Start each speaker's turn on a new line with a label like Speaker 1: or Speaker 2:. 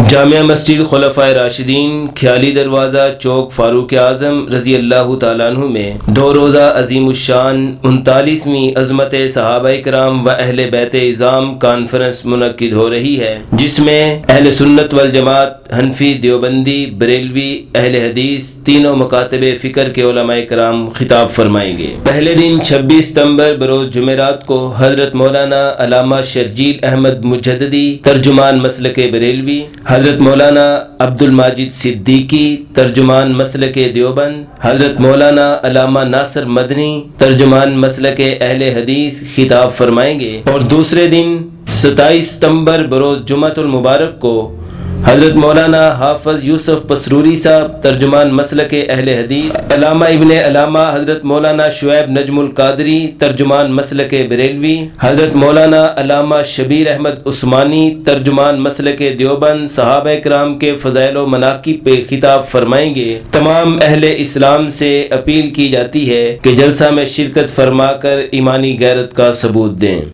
Speaker 1: جامع مسجد خلفائے راشدین خیالی دروازہ چوک فاروق اعظم رضی اللہ تعالیٰ عنہ میں 2 روزہ عظیم الشان 39ویں عظمت صحابہ کرام و اہل بیت اعظام کانفرنس منعقد ہو رہی ہے، جس میں اہل سنت والجماعت، حنفی، دیوبندی، بریلوی، اہل حدیث تینوں مکاتب فکر کے علماء کرام خطاب فرمائیں گے۔ پہلے دن 26 ستمبر بروز جمعرات کو حضرت مولانا علامہ شرجیل احمد مجددی ترجمان مسلک بریلوی، حضرت مولانا عبد الماجد صدیقی ترجمان مسلک دیوبند، حضرت مولانا علامہ ناصر مدنی ترجمان مسلک اہل حدیث خطاب فرمائیں گے، اور دوسرے دن 27 ستمبر بروز جمعۃ المبارک کو حضرت مولانا حافظ یوسف پسروری صاحب ترجمان مسلک اہل حدیث، علامہ ابن علامہ حضرت مولانا شعیب نجم القادری ترجمان مسلک بریلوی، حضرت مولانا علامہ شبیر احمد عثمانی ترجمان مسلک دیوبند صحابہ کرام کے فضائل و مناقب پہ خطاب فرمائیں گے۔ تمام اہل اسلام سے اپیل کی جاتی ہے کہ جلسہ میں شرکت فرما کر ایمانی غیرت کا ثبوت دیں۔